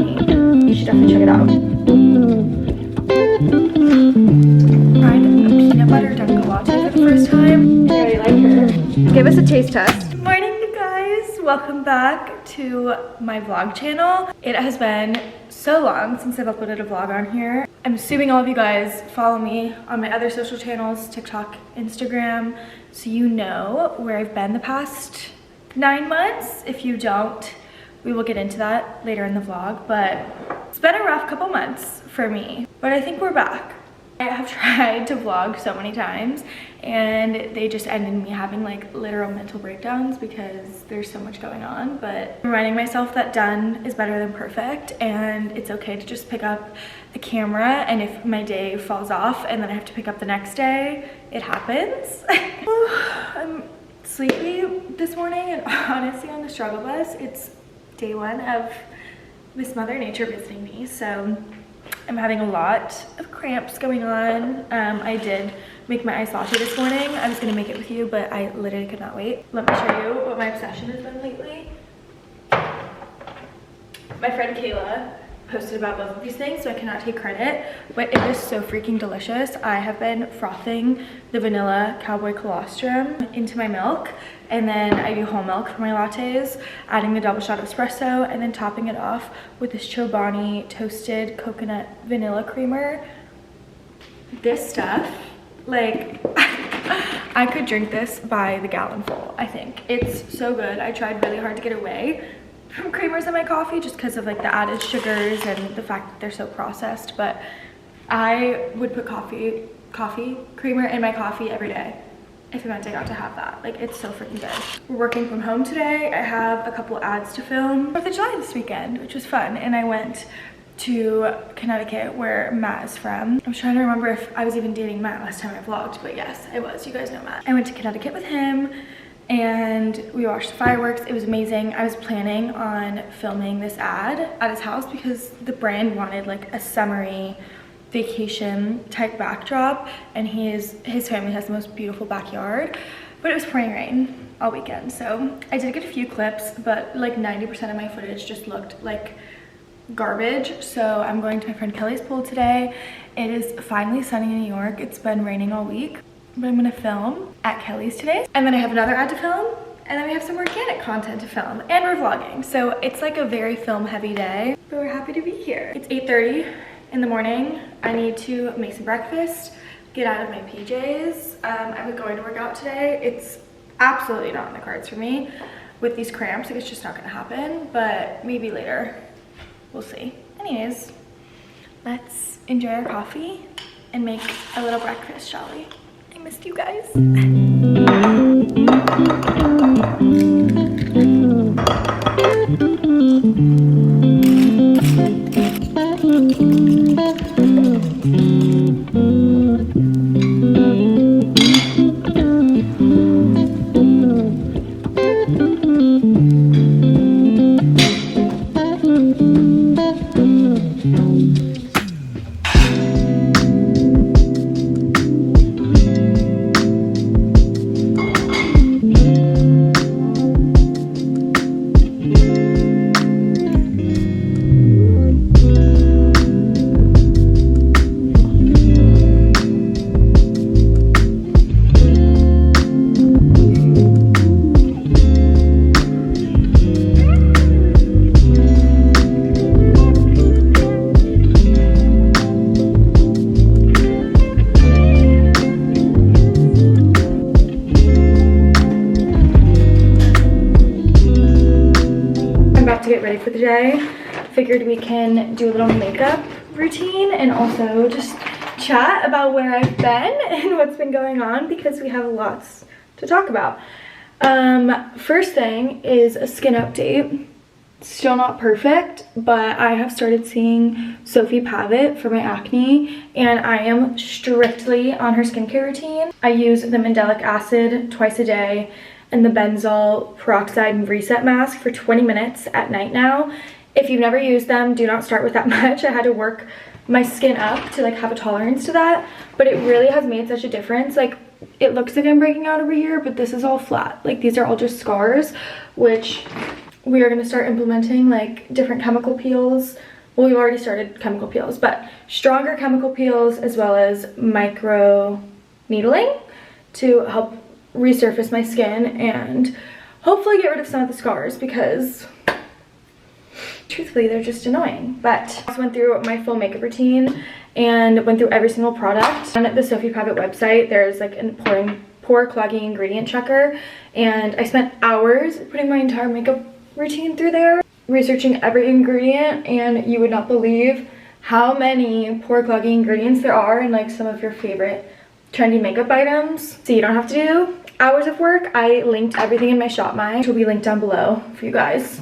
You should definitely check it out. Tried a peanut butter dunkalatte for the first time. I really like her. Give us a taste test. Good morning, you guys. Welcome back to my vlog channel. It has been so long since I've uploaded a vlog on here. I'm assuming all of you guys follow me on my other social channels, TikTok, Instagram, so you know where I've been the past 9 months. If you don't, we will get into that later in the vlog, but it's been a rough couple months for me, but I think we're back. I have tried to vlog so many times and they just end in me having like literal mental breakdowns because there's so much going on, but I'm reminding myself that done is better than perfect and it's okay to just pick up the camera, and if my day falls off and then I have to pick up the next day, it happens. I'm sleepy this morning and honestly on the struggle bus, it's day 1 of Miss Mother Nature visiting me, so I'm having a lot of cramps going on. I did make my iced latte this morning. I was gonna make it with you, but I literally could not wait. Let me show you what my obsession has been lately. My friend Kayla posted about both of these things, so I cannot take credit, but it is so freaking delicious. I have been frothing the vanilla cowboy colostrum into my milk, and then I do whole milk for my lattes, adding the double shot of espresso, and then topping it off with this Chobani toasted coconut vanilla creamer. This stuff, like, I could drink this by the gallon full, I think. It's so good. I tried really hard to get away from creamers in my coffee just because of like the added sugars and the fact that they're so processed, but I would put coffee creamer in my coffee every day if it meant I got to have that. Like, it's so freaking good. We're working from home today. I have a couple ads to film. 4th of July this weekend, which was fun, and I went to Connecticut where Matt is from. I'm trying to remember if I was even dating Matt last time I vlogged, but yes, I was. You guys know Matt. I went to Connecticut with him and we watched the fireworks. It was amazing. I was planning on filming this ad at his house because the brand wanted like a summery vacation type backdrop, and his family has the most beautiful backyard, but it was pouring rain all weekend, so I did get a few clips, but like 90% of my footage just looked like garbage. So I'm going to my friend Kelly's pool today. It is finally sunny in New York. It's been raining all week, but I'm gonna film at Kelly's today, and then I have another ad to film, and then we have some organic content to film, and we're vlogging, so it's like a very film heavy day, but we're happy to be here. It's 8:30 in the morning. I need to make some breakfast, get out of my PJs. I'm going to work out today. It's absolutely not in the cards for me with these cramps. Like, it's just not gonna happen, but maybe later, we'll see. Anyways, let's enjoy our coffee and make a little breakfast, shall we? I missed you guys. Get ready for the day. Figured we can do a little makeup routine and also just chat about where I've been and what's been going on because we have lots to talk about. First thing is a skin update. Still not perfect, but I have started seeing Sophie Pavitt for my acne, and I am strictly on her skincare routine. I use the mandelic acid twice a day and the benzoyl peroxide and reset mask for 20 minutes at night now. If you've never used them, do not start with that much. I had to work my skin up to like have a tolerance to that, but it really has made such a difference. Like, it looks like I'm breaking out over here, but this is all flat. Like, these are all just scars, which we are going to start implementing like different chemical peels well, we've already started chemical peels, but stronger chemical peels as well as micro needling to help resurface my skin and hopefully get rid of some of the scars, because truthfully they're just annoying. But I went through my full makeup routine and went through every single product. On the Sophie Private website, there's like an pore clogging ingredient checker, and I spent hours putting my entire makeup routine through there, researching every ingredient, and you would not believe how many pore clogging ingredients there are in like some of your favorite trendy makeup items. So you don't have to do hours of work. I linked everything in my shop which will be linked down below for you guys.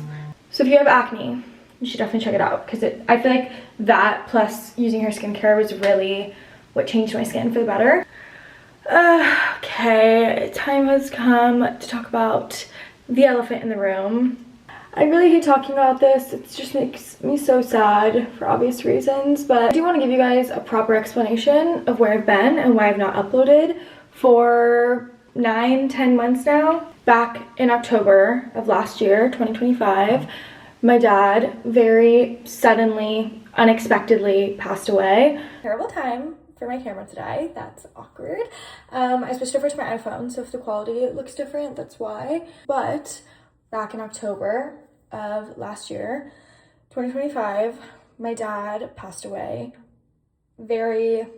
So if you have acne, you should definitely check it out, because I feel like that plus using her skincare was really what changed my skin for the better. Okay, time has come to talk about the elephant in the room. I really hate talking about this. It just makes me so sad for obvious reasons, but I do want to give you guys a proper explanation of where I've been and why I've not uploaded for 9-10 months now. Back in October of last year, 2025, my dad very suddenly, unexpectedly passed away. Terrible time for my camera today. That's awkward. I switched over to my iPhone, so if the quality looks different, that's why. But back in October of last year, 2025, my dad passed away very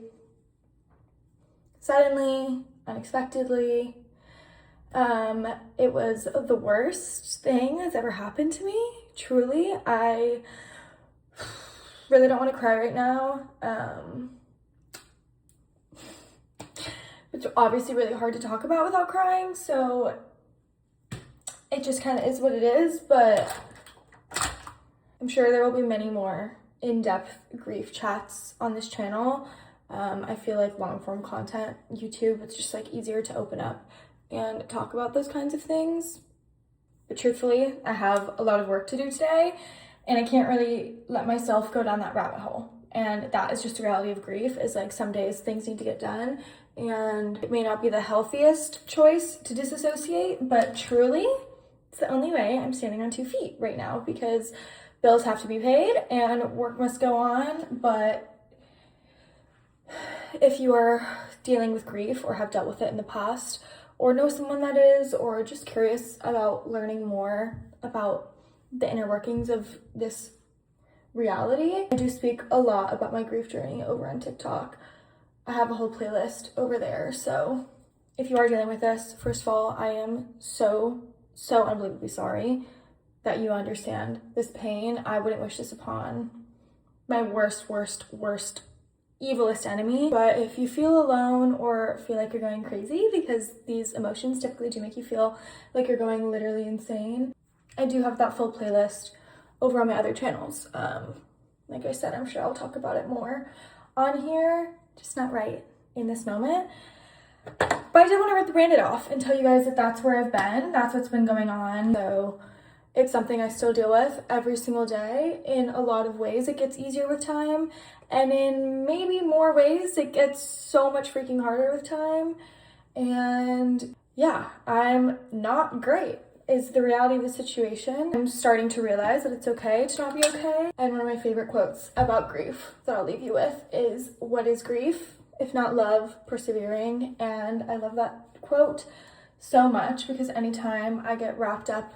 suddenly, unexpectedly. It was the worst thing that's ever happened to me. Truly, I really don't want to cry right now. It's obviously really hard to talk about without crying, so it just kind of is what it is, but I'm sure there will be many more in-depth grief chats on this channel. I feel like long-form content, YouTube, it's just like easier to open up and talk about those kinds of things. But truthfully, I have a lot of work to do today, and I can't really let myself go down that rabbit hole. And that is just the reality of grief, is like some days things need to get done, and it may not be the healthiest choice to disassociate, but truly, it's the only way I'm standing on 2 feet right now, because bills have to be paid and work must go on. But if you are dealing with grief or have dealt with it in the past, or know someone that is, or just curious about learning more about the inner workings of this reality, I do speak a lot about my grief journey over on TikTok. I have a whole playlist over there. So if you are dealing with this, first of all, I am so unbelievably sorry that you understand this pain. I wouldn't wish this upon my worst, evilest enemy. But if you feel alone or feel like you're going crazy, because these emotions typically do make you feel like you're going literally insane, I do have that full playlist over on my other channels. Like I said, I'm sure I'll talk about it more on here, just not right in this moment. But I did want to rip the Band-Aid off and tell you guys that that's where I've been. That's what's been going on. So it's something I still deal with every single day. In a lot of ways, it gets easier with time. And in maybe more ways, it gets so much freaking harder with time. And yeah, I'm not great, is the reality of the situation. I'm starting to realize that it's okay to not be okay. And one of my favorite quotes about grief that I'll leave you with is, "What is grief? If not love, persevering." And I love that quote so much, because anytime I get wrapped up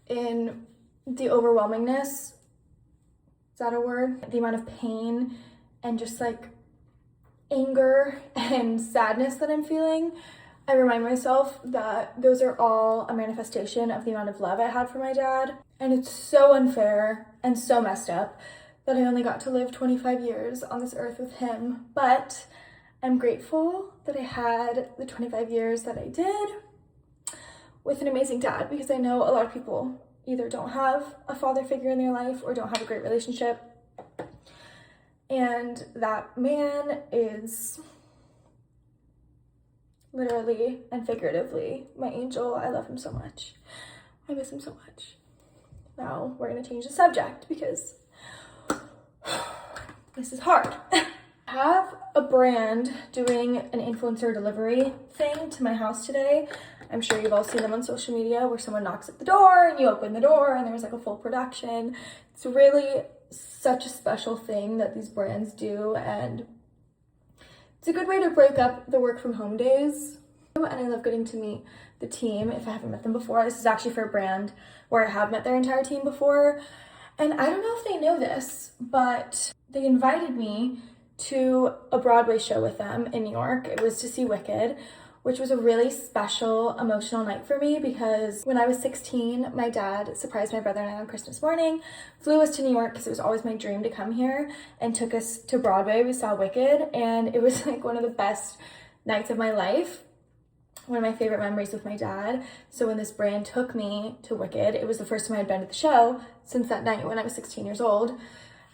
in the overwhelmingness, is that a word? The amount of pain and just like anger and sadness that I'm feeling, I remind myself that those are all a manifestation of the amount of love I had for my dad. And it's so unfair and so messed up that I only got to live 25 years on this earth with him. But I'm grateful that I had the 25 years that I did with an amazing dad, because I know a lot of people either don't have a father figure in their life or don't have a great relationship. And that man is literally and figuratively my angel. I love him so much. I miss him so much. Now we're gonna change the subject, because this is hard. I have a brand doing an influencer delivery thing to my house today. I'm sure you've all seen them on social media, where someone knocks at the door and you open the door and there's like a full production. It's really such a special thing that these brands do, and it's a good way to break up the work from home days. And I love getting to meet the team if I haven't met them before. This is actually for a brand where I have met their entire team before. And I don't know if they know this, but they invited me to a Broadway show with them in New York. It was to see Wicked, which was a really special, emotional night for me because when I was 16, my dad surprised my brother and I on Christmas morning, flew us to New York because it was always my dream to come here, and took us to Broadway. We saw Wicked, and it was like one of the best nights of my life. One of my favorite memories with my dad. So when this brand took me to Wicked, it was the first time I had been to the show since that night when I was 16 years old.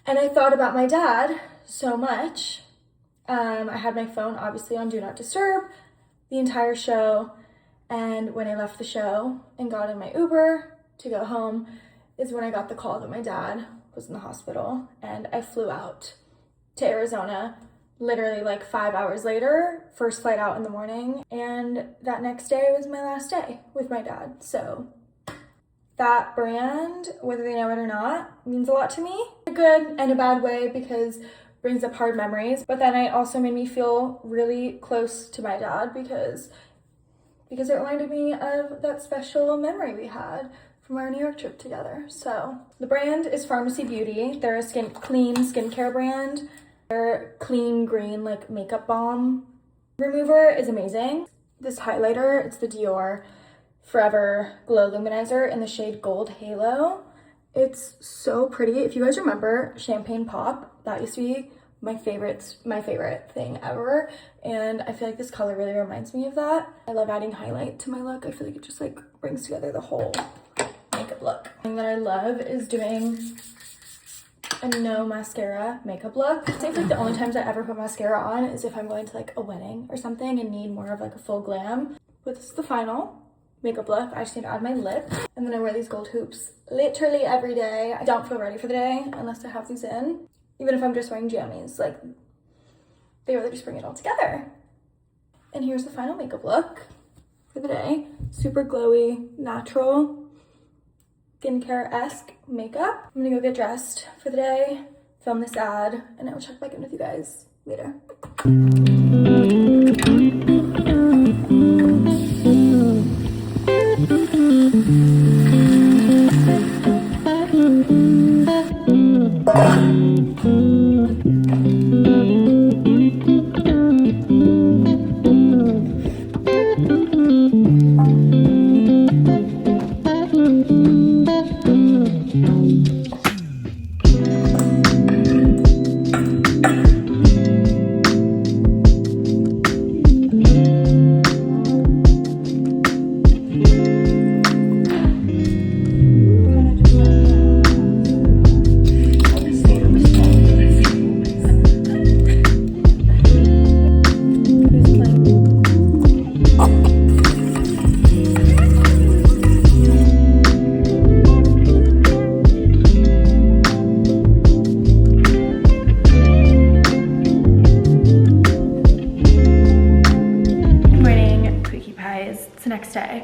And I thought about my dad so much. I had my phone obviously on Do Not Disturb the entire show. And when I left the show and got in my Uber to go home is when I got the call that my dad was in the hospital. And I flew out to Arizona literally like 5 hours later, first flight out in the morning, and that next day was my last day with my dad. So that brand, whether they know it or not, means a lot to me. A good and a bad way because it brings up hard memories, but then it also made me feel really close to my dad because it reminded me of that special memory we had from our New York trip together. So the brand is Pharmacy Beauty. They're a clean skincare brand. Their clean green like makeup balm remover is amazing. This highlighter, it's the Dior Forever Glow Luminizer in the shade Gold Halo. It's so pretty. If you guys remember Champagne Pop, that used to be my favorite thing ever, and I feel like this color really reminds me of that. I love adding highlight to my look. I feel like it just like brings together the whole makeup look. The thing that I love is doing a no mascara makeup look. I think like the only times I ever put mascara on is if I'm going to like a wedding or something and need more of like a full glam. But this is the final makeup look. I just need to add my lip, and then I wear these gold hoops literally every day. I don't feel ready for the day unless I have these in. Even if I'm just wearing jammies, like they really just bring it all together. And here's the final makeup look for the day. Super glowy, natural, skincare-esque makeup. I'm gonna go get dressed for the day, film this ad, and I will check back in with you guys later.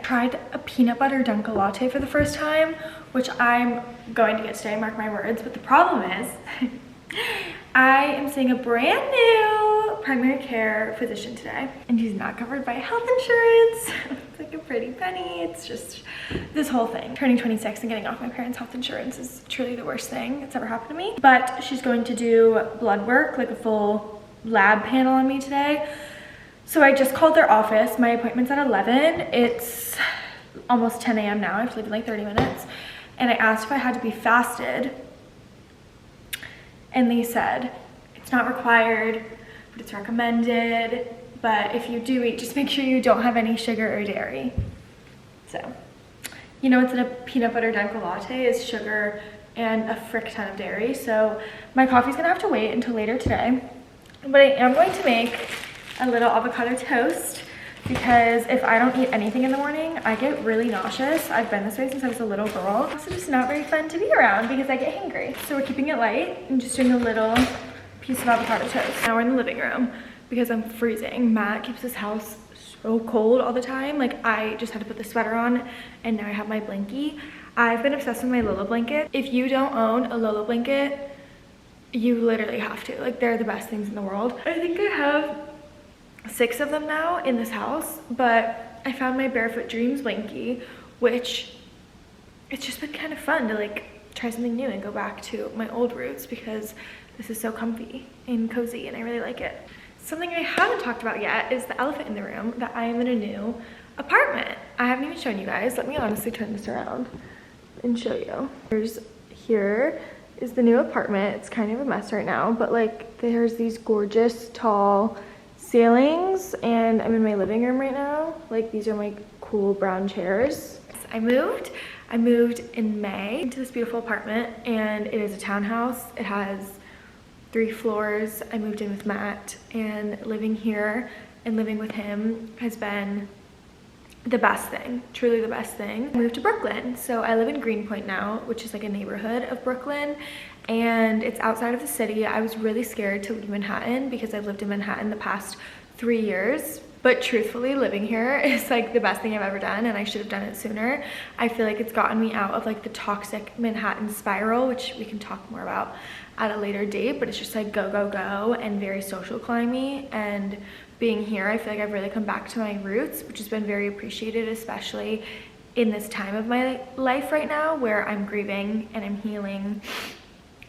Tried a peanut butter dunkalatte for the first time, which I'm going to get today, mark my words. But the problem is I am seeing a brand new primary care physician today, and he's not covered by health insurance. It's like a pretty penny. It's just this whole thing. Turning 26 and getting off my parents' health insurance is truly the worst thing that's ever happened to me. But she's going to do blood work, like a full lab panel on me today. So I just called their office. My appointment's at 11. It's almost 10 a.m. now. I have to leave in like 30 minutes. And I asked if I had to be fasted. And they said, it's not required, but it's recommended. But if you do eat, just make sure you don't have any sugar or dairy. So, you know what's in a peanut butter dunkalatte is sugar and a frick ton of dairy. So my coffee's gonna have to wait until later today. But I am going to make a little avocado toast because if I don't eat anything in the morning, I get really nauseous. I've been this way since I was a little girl. It's also just not very fun to be around because I get hangry. So we're keeping it light and just doing a little piece of avocado toast. Now we're in the living room because I'm freezing. Matt keeps his house so cold all the time. Like I just had to put the sweater on and now I have my blankie. I've been obsessed with my Lola blanket. If you don't own a Lola blanket, You literally have to. Like, they're the best things in the world. I think I have 6 of them now in this house, but I found my Barefoot Dreams blankie, which it's just been kind of fun to like try something new and go back to my old roots because this is so comfy and cozy and I really like it. Something I haven't talked about yet is the elephant in the room, that I am in a new apartment. I haven't even shown you guys. Let me honestly turn this around and show you. Here is the new apartment. It's kind of a mess right now, but like there's these gorgeous tall ceilings and I'm in my living room right now. Like these are my cool brown chairs. I moved in May into this beautiful apartment and it is a townhouse. It has 3 floors. I moved in with Matt and living here and living with him has been the best thing, truly the best thing. I moved to Brooklyn. So I live in Greenpoint now, which is like a neighborhood of Brooklyn and it's outside of the city. I was really scared to leave Manhattan because I've lived in Manhattan the past 3 years. But truthfully, living here is like the best thing I've ever done and I should have done it sooner. I feel like it's gotten me out of like the toxic Manhattan spiral, which we can talk more about at a later date, but it's just like go, go, go and very social climby. And being here, I feel like I've really come back to my roots, which has been very appreciated, especially in this time of my life right now where I'm grieving and I'm healing.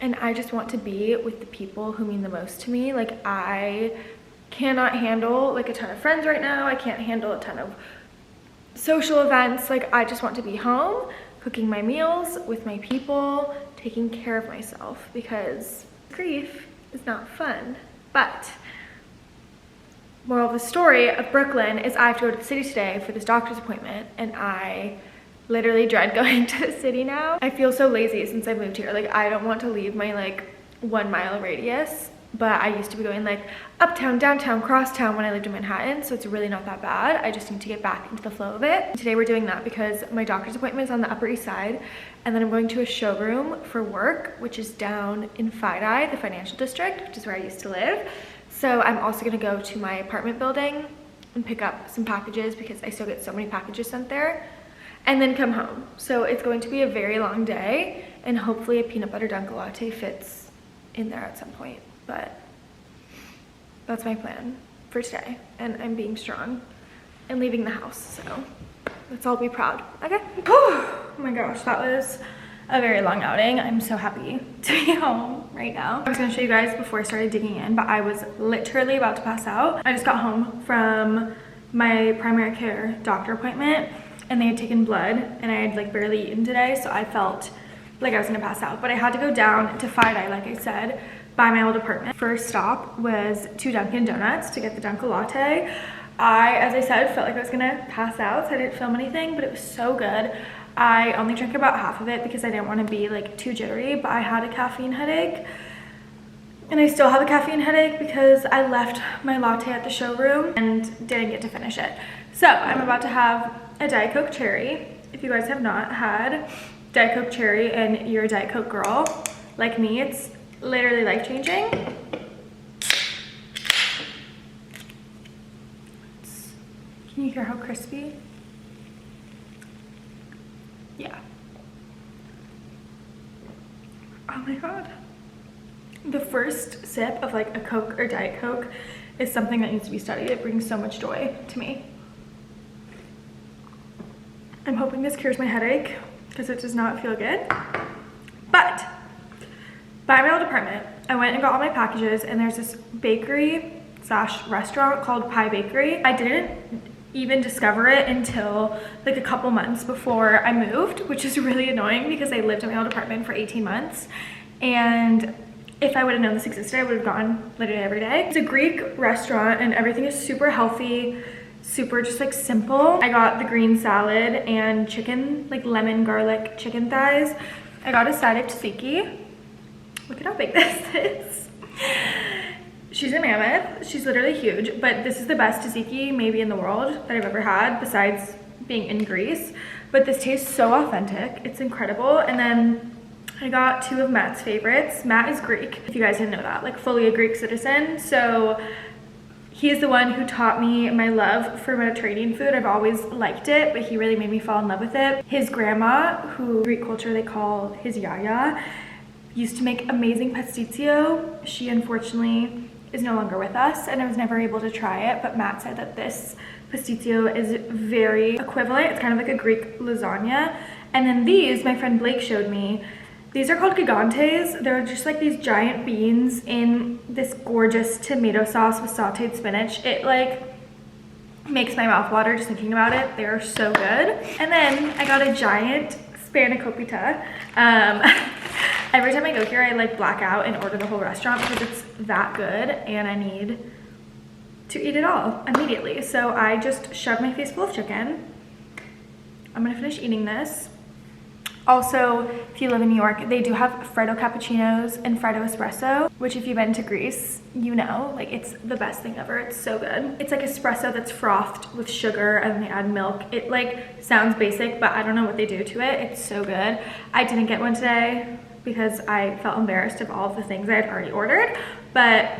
And I just want to be with the people who mean the most to me. Like I cannot handle like a ton of friends right now. I can't handle a ton of social events. Like I just want to be home, cooking my meals with my people, taking care of myself because grief is not fun. But moral of the story of Brooklyn is I have to go to the city today for this doctor's appointment and I literally dread going to the city now. I feel so lazy since I moved here. Like I don't want to leave my like 1 mile radius, but I used to be going like uptown, downtown, crosstown when I lived in Manhattan, so it's really not that bad. I just need to get back into the flow of it. Today we're doing that because my doctor's appointment is on the Upper East Side, and then I'm going to a showroom for work, which is down in FiDi, the financial district, which is where I used to live. So I'm also gonna go to my apartment building and pick up some packages because I still get so many packages sent there, and then come home. So it's going to be a very long day, and hopefully a peanut butter dunkel latte fits in there at some point. But that's my plan for today, and I'm being strong and leaving the house, so let's all be proud. Okay. Oh my gosh, that was a very long outing. I'm so happy to be home right now. I was gonna show you guys before I started digging in, but I was literally about to pass out. I just got home from my primary care doctor appointment and they had taken blood and I had like barely eaten today, so I felt like I was gonna pass out, but I had to go down to FiDi, like I said, by my old apartment. First stop was to Dunkin' Donuts to get the Dunkel latte. As I said, felt like I was gonna pass out, so I didn't film anything, but it was so good. I only drank about half of it because I didn't want to be like too jittery, but I had a caffeine headache. And I still have a caffeine headache because I left my latte at the showroom and didn't get to finish it. So I'm about to have a Diet Coke Cherry. If you guys have not had Diet Coke Cherry and you're a Diet Coke girl like me, it's literally life-changing. Can you hear how crispy? Yeah. Oh my god. The first sip of like a Coke or Diet Coke is something that needs to be studied. It brings so much joy to me. I'm hoping this cures my headache because it does not feel good. But by my old apartment, I went and got all my packages, and there's this bakery slash restaurant called Pie Bakery. I didn't even discover it until like a couple months before I moved, which is really annoying because I lived in my old apartment for 18 months. And if I would have known this existed, I would have gone literally every day. It's a Greek restaurant and everything is super healthy, super just like simple. I got the green salad and chicken, like lemon garlic chicken thighs. I got a side of tzatziki. Look at how big this is. She's a mammoth. She's literally huge, but this is the best tzatziki maybe in the world that I've ever had besides being in Greece. But this tastes so authentic. It's incredible. And then I got 2 of Matt's favorites. Matt is Greek, if you guys didn't know that, like fully a Greek citizen. So he is the one who taught me my love for Mediterranean food. I've always liked it, but he really made me fall in love with it. His grandma, who Greek culture they call his yaya, used to make amazing pasticcio. She unfortunately is no longer with us and I was never able to try it, but Matt said that this pasticcio is very equivalent. It's kind of like a Greek lasagna. And then these, my friend Blake showed me, these are called gigantes. They're just like these giant beans in this gorgeous tomato sauce with sauteed spinach. It like makes my mouth water just thinking about it. They are so good. And then I got a giant spanakopita. Every time I go here, I like black out and order the whole restaurant because it's that good and I need to eat it all immediately. So I just shoved my face full of chicken. I'm gonna finish eating this. Also, if you live in New York, they do have Freddo cappuccinos and Freddo espresso, which if you've been to Greece, you know, like it's the best thing ever. It's so good. It's like espresso that's frothed with sugar and they add milk. It like sounds basic, but I don't know what they do to it. It's so good. I didn't get one today because I felt embarrassed of all of the things I had already ordered, but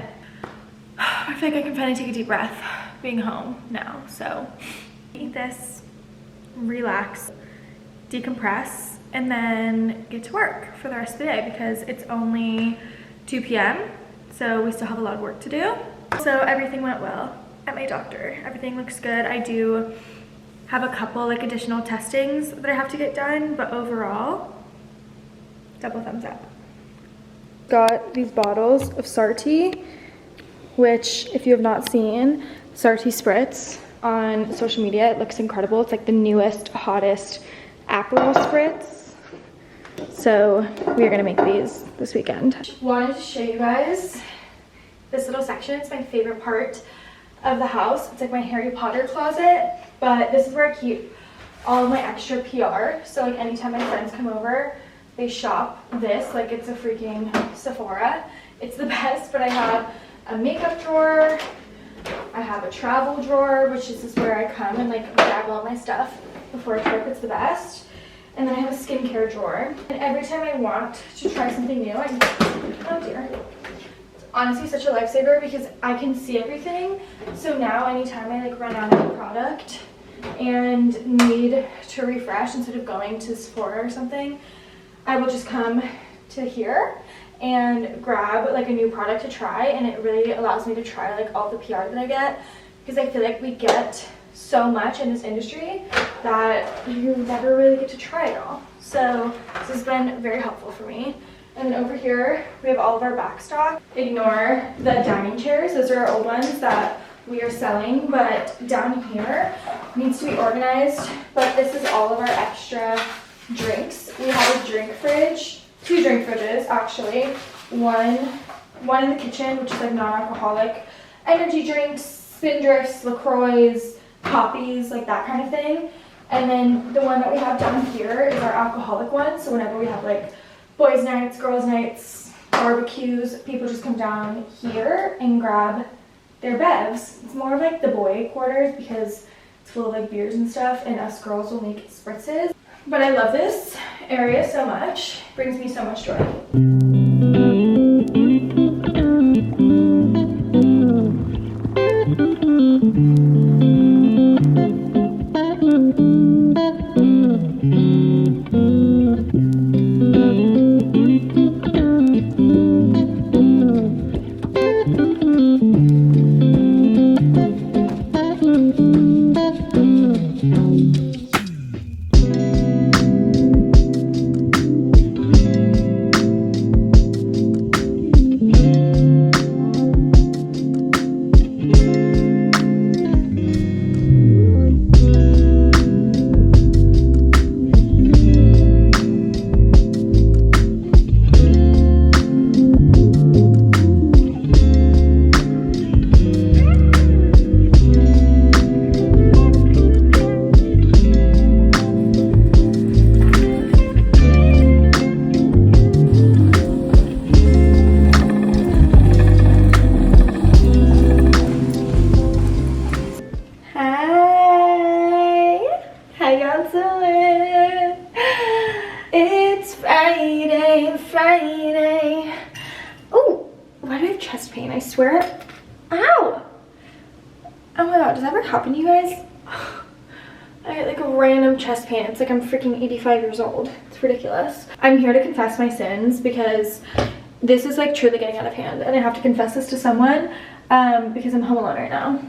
I feel like I can finally take a deep breath being home now. So eat this, relax, decompress, and then get to work for the rest of the day because it's only 2 p.m. so we still have a lot of work to do. So everything went well at my doctor. Everything looks good. I do have a couple like additional testings that I have to get done, but overall, double thumbs up. Got these bottles of Sarti, which if you have not seen Sarti Spritz on social media, it looks incredible. It's like the newest, hottest Aperol Spritz. So we are gonna make these this weekend. Wanted to show you guys this little section. It's my favorite part of the house. It's like my Harry Potter closet, but this is where I keep all of my extra PR. So like anytime my friends come over, they shop this like it's a freaking Sephora. It's the best, but I have a makeup drawer. I have a travel drawer, which is just where I come and like grab all my stuff before a trip. It's the best. And then I have a skincare drawer. And every time I want to try something new, oh dear. It's honestly such a lifesaver because I can see everything. So now anytime I like run out of a product and need to refresh instead of going to Sephora or something, I will just come to here and grab like a new product to try, and it really allows me to try like all the PR that I get because I feel like we get so much in this industry that you never really get to try it all. So this has been very helpful for me. And then over here we have all of our back stock. Ignore the dining chairs, those are our old ones that we are selling, but down here needs to be organized. But this is all of our extra drinks. We have a drink fridge, 2 drink fridges actually. One in the kitchen, which is like non-alcoholic energy drinks, Spindrifts, LaCroix, poppies, like that kind of thing. And then the one that we have down here is our alcoholic one. So whenever we have like boys nights, girls nights, barbecues, people just come down here and grab their bevs. It's more of like the boy quarters because it's full of like beers and stuff, and us girls will make spritzes. But I love this area so much. It brings me so much joy. Friday. Oh, why do I have chest pain? I swear. Ow! Oh my god, does that ever happen to you guys? I get like a random chest pain. It's like I'm freaking 85 years old. It's It's ridiculous. I'm here to confess my sins because this is like truly getting out of hand, and I have to confess this to someone because I'm home alone right now.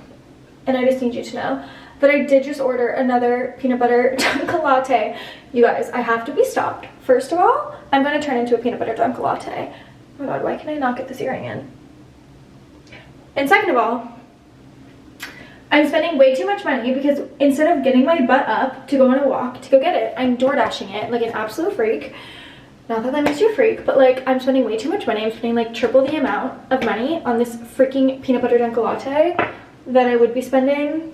And I just need you to know that I did just order another peanut butter dunkel latte. You guys, I have to be stopped. First of all, I'm going to turn into a peanut butter dunkel latte. Oh my god, why can I not get this earring in? And second of all, I'm spending way too much money because instead of getting my butt up to go on a walk to go get it, I'm door dashing it like an absolute freak. Not that makes you a freak, but like I'm spending way too much money. I'm spending like triple the amount of money on this freaking peanut butter dunkel latte that I would be spending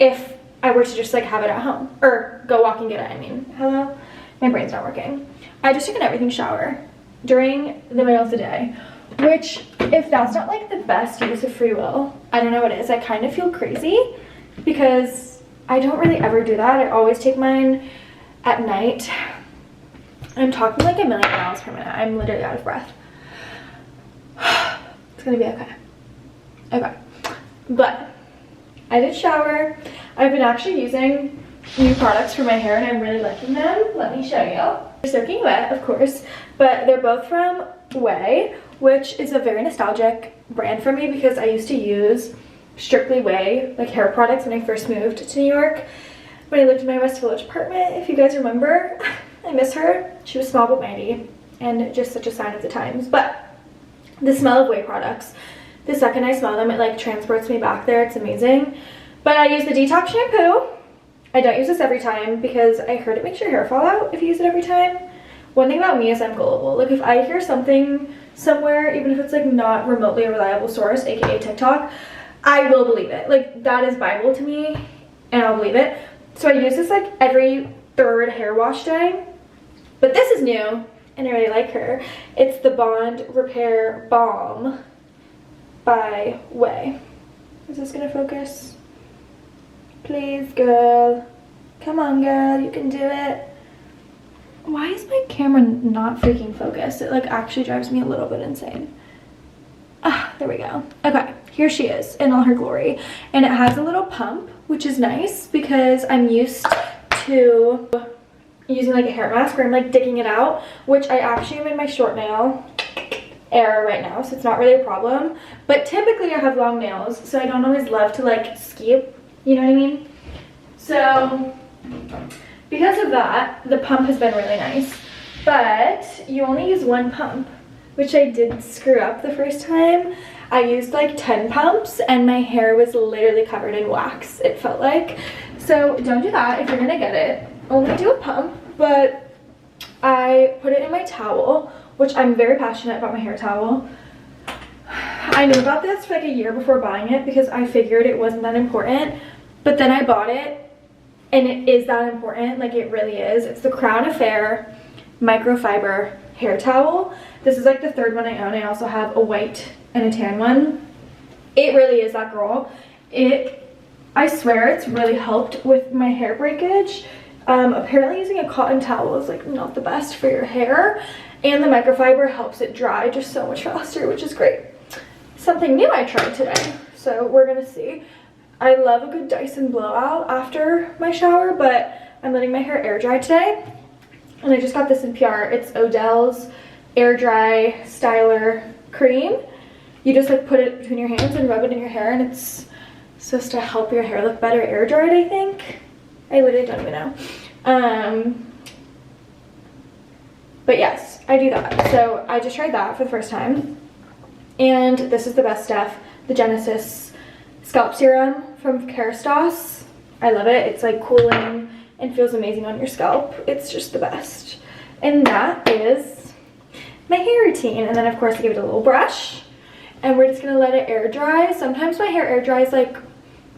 if I were to just like have it at home or go walk and get it. I mean, hello? My brain's not working. I just took an everything shower during the middle of the day, which if that's not like the best use of free will, I don't know what is. I kind of feel crazy because I don't really ever do that. I always take mine at night. I'm talking like a million miles per minute. I'm literally out of breath. It's gonna be okay. Okay. But I did shower. I've been actually using new products for my hair and I'm really liking them. Let me show you. They're soaking wet, of course, but they're both from Way, which is a very nostalgic brand for me because I used to use strictly Way like hair products when I first moved to New York when I lived in my West Village apartment. If you guys remember, I miss her. She was small but mighty and just such a sign of the times. But the smell of Way products, the second I smell them, it like transports me back there. It's amazing. But I use the detox shampoo. I don't use this every time because I heard it makes your hair fall out if you use it every time. One thing about me is I'm gullible. Like if I hear something somewhere, even if it's like not remotely a reliable source, aka TikTok, I will believe it. Like that is Bible to me and I'll believe it. So I use this like every third hair wash day. But this is new and I really like her. It's the Bond Repair Balm by Way. Is this gonna focus? Please, girl. Come on, girl. You can do it. Why is my camera not freaking focused? It like actually drives me a little bit insane. Ah, there we go. Okay, here she is in all her glory. And it has a little pump, which is nice because I'm used to using like a hair mask where I'm like digging it out, which I actually am in my short nail era right now, so it's not really a problem. But typically I have long nails, so I don't always love to like skip, you know what I mean? So because of that, the pump has been really nice. But you only use one pump, which I did screw up the first time. I used like 10 pumps and my hair was literally covered in wax, it felt like. So don't do that if you're gonna get it. Only do a pump. But I put it in my towel, which I'm very passionate about my hair towel. I knew about this for like a year before buying it because I figured it wasn't that important. But then I bought it and it is that important, like it really is. It's the Crown Affair microfiber hair towel. This is like the third one I own. I also have a white and a tan one. It really is that girl. I swear it's really helped with my hair breakage. Apparently using a cotton towel is like not the best for your hair, and the microfiber helps it dry just so much faster, which is great. Something new I tried today, so we're gonna see. I love a good Dyson blowout after my shower, but I'm letting my hair air dry today, and I just got this in PR. It's Odell's air dry styler cream. You just like put it between your hands and rub it in your hair, and it's supposed to help your hair look better air dried, I think. I literally don't even know. But yes, I do that. So I just tried that for the first time. And this is the best stuff. The Genesis Scalp Serum from Kerastase. I love it. It's like cooling and feels amazing on your scalp. It's just the best. And that is my hair routine. And then of course I give it a little brush. And we're just gonna let it air dry. Sometimes my hair air dries like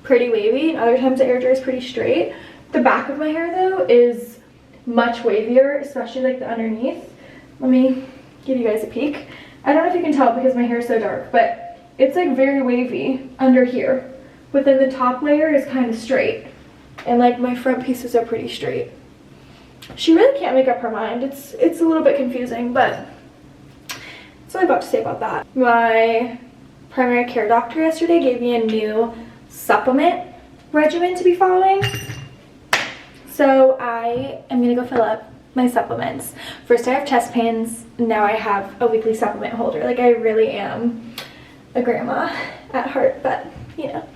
pretty wavy and other times it air dries pretty straight. The back of my hair though is much wavier, especially like the underneath. Let me give you guys a peek. I don't know if you can tell because my hair is so dark, but it's like very wavy under here. But then the top layer is kind of straight. And like my front pieces are pretty straight. She really can't make up her mind. It's a little bit confusing, but that's all I'm about to say about that. My primary care doctor yesterday gave me a new supplement regimen to be following. So I am gonna go fill up my supplements. First I have chest pains, now I have a weekly supplement holder. Like I really am a grandma at heart, but you know,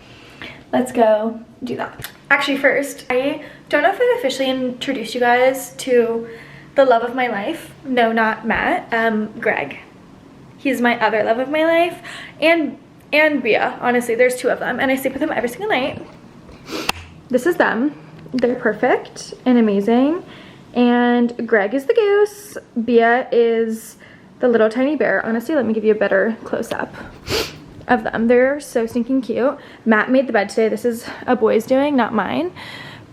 let's go do that. Actually first, I don't know if I've officially introduced you guys to the love of my life. No, not Matt, Greg. He's my other love of my life, and Bia. Honestly, there's two of them and I sleep with them every single night. This is them. They're perfect and amazing. And Greg is the goose. Bia is the little tiny bear. Honestly, let me give you a better close-up of them. They're so stinking cute. Matt made the bed today. This is a boy's doing, not mine.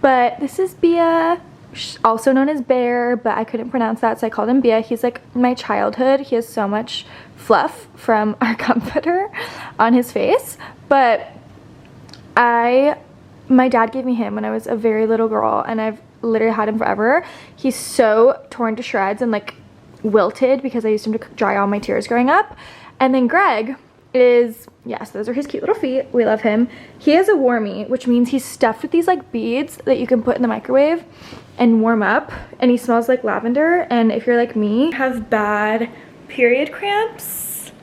But this is Bia, also known as Bear, but I couldn't pronounce that, so I called him Bia. He's like my childhood. He has so much fluff from our comforter on his face. But my dad gave me him when I was a very little girl, and I've literally had him forever. He's so torn to shreds and like wilted because I used him to dry all my tears growing up. And then Greg is, yes, those are his cute little feet. We love him. He has a warmie, which means he's stuffed with these like beads that you can put in the microwave and warm up, and he smells like lavender. And if you're like me, have bad period cramps,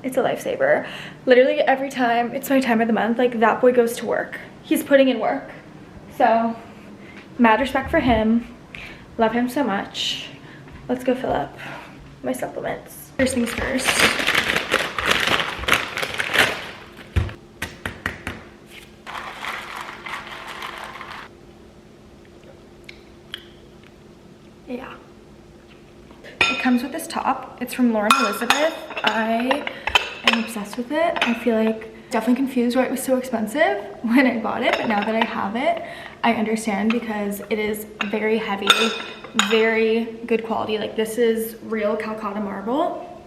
it's a lifesaver. Literally every time it's my time of the month, like that boy goes to work. He's putting in work. So mad respect for him. Love him so much. Let's go fill up my supplements. First things first. Yeah. It comes with this top. It's from Lauren Elizabeth. I am obsessed with it. I feel like definitely confused why it was so expensive when I bought it, but now that I have it, I understand because it is very heavy, very good quality. Like this is real Calcutta marble.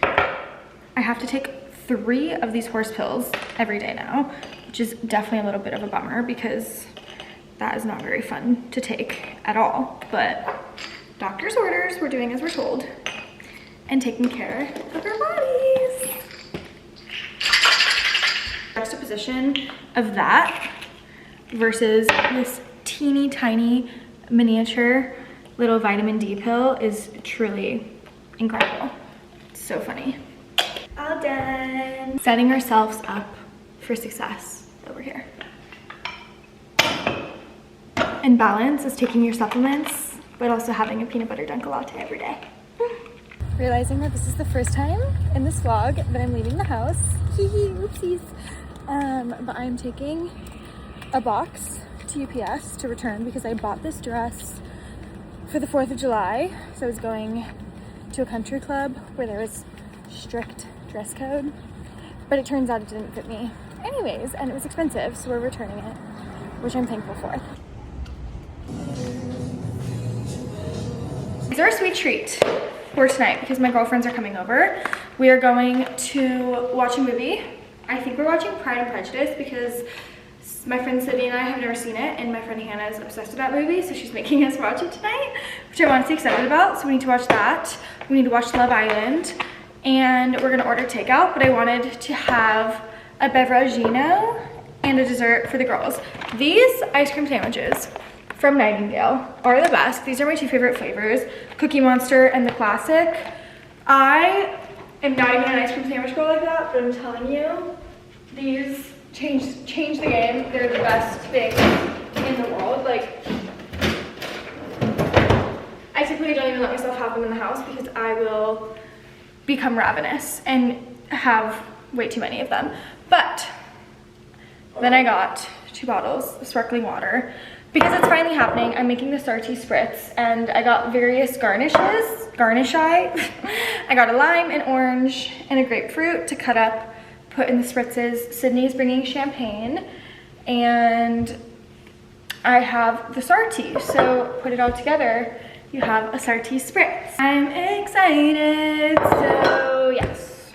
I have to take 3 of these horse pills every day now, which is definitely a little bit of a bummer because that is not very fun to take at all. But doctor's orders, we're doing as we're told and taking care of our bodies. Juxtaposition of that versus this teeny tiny miniature little vitamin D pill is truly incredible. It's so funny. All done. Setting ourselves up for success over here. And balance is taking your supplements, but also having a peanut butter dunkel latte every day. Realizing that this is the first time in this vlog that I'm leaving the house. Hee hee, oopsies. But I'm taking a box to UPS to return because I bought this dress for the 4th of July. So I was going to a country club where there was strict dress code, but it turns out it didn't fit me anyways, and it was expensive, so we're returning it, which I'm thankful for. These are a sweet treat for tonight because my girlfriends are coming over. We are going to watch a movie. I think we're watching Pride and Prejudice because my friend Sydney and I have never seen it, and my friend Hannah is obsessed with that movie, so she's making us watch it tonight, which I'm honestly excited about. So we need to watch that. We need to watch Love Island, and we're gonna order takeout, but I wanted to have a beveragino and a dessert for the girls. These ice cream sandwiches from Nightingale are the best. These are my 2 favorite flavors, Cookie Monster and the classic. I am not even an ice cream sandwich girl like that, but I'm telling you, these change the game. They're the best thing in the world. Like, I typically don't even let myself have them in the house because I will become ravenous and have way too many of them. But then I got 2 bottles of sparkling water because it's finally happening. I'm making the Sarti spritz, and I got various garnish I got a lime, an orange, and a grapefruit to cut up, put in the spritzes. Sydney's bringing champagne, and I have the Sarti. So put it all together, you have a Sarti spritz. I'm excited. So yes,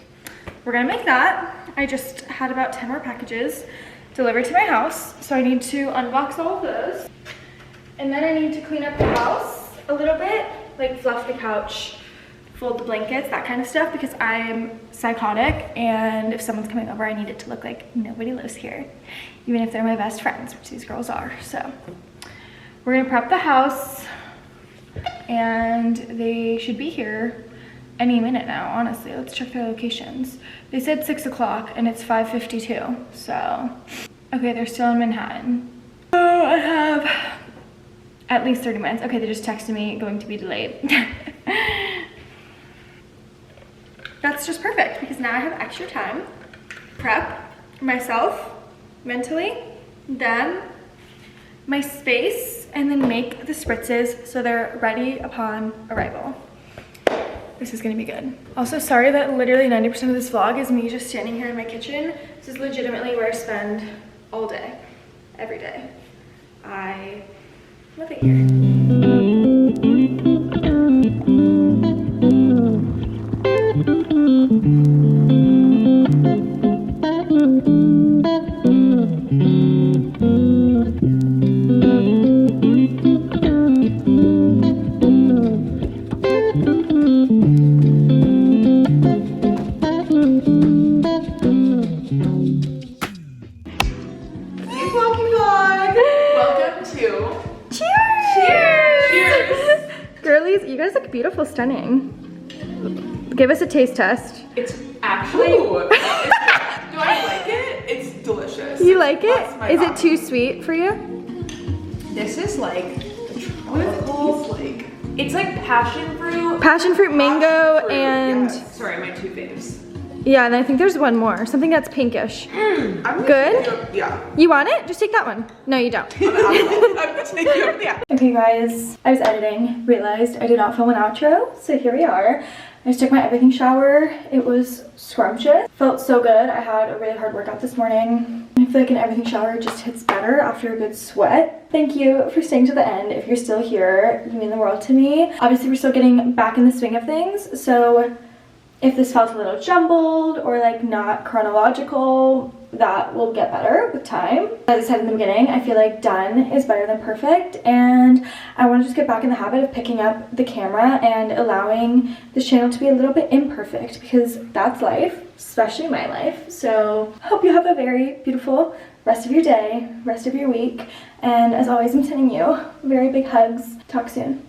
we're gonna make that. I just had about 10 more packages delivered to my house, so I need to unbox all of those. And then I need to clean up the house a little bit, like fluff the couch, fold the blankets, that kind of stuff, because I'm psychotic, and if someone's coming over, I need it to look like nobody lives here, even if they're my best friends, which these girls are. So we're gonna prep the house and they should be here any minute now, honestly. Let's check their locations. They said 6 o'clock and it's 5:52, so. Okay, they're still in Manhattan. So I have at least 30 minutes. Okay, they just texted me, going to be delayed. That's just perfect because now I have extra time. Prep myself mentally, them, my space, and then make the spritzes so they're ready upon arrival. This is gonna be good. Also, sorry that literally 90% of this vlog is me just standing here in my kitchen. This is legitimately where I spend all day, every day. I love it here. Girlies, you guys look beautiful, stunning. Give us a taste test. It's actually, do I like it? It's delicious. You like it? Is it too sweet for you? This is like, what is it called? Like, it's like passion fruit. Passion fruit, mango, and... Yes. Sorry, my two faves. Yeah, and I think there's one more. Something that's pinkish. I'm Good? Yeah. You want it? Just take that one. No, you don't. I'm gonna take you over the app. Okay guys, I was editing, realized I did not film an outro, so here we are. I just took my everything shower. It was scrumptious. Felt so good. I had a really hard workout this morning. I feel like an everything shower just hits better after a good sweat. Thank you for staying to the end. If you're still here, you mean the world to me. Obviously, we're still getting back in the swing of things, so if this felt a little jumbled or like not chronological, that will get better with time. As I said in the beginning, I feel like done is better than perfect, and I want to just get back in the habit of picking up the camera and allowing this channel to be a little bit imperfect, because that's life, especially my life. So I hope you have a very beautiful rest of your day, rest of your week, and as always, I'm sending you very big hugs. Talk soon.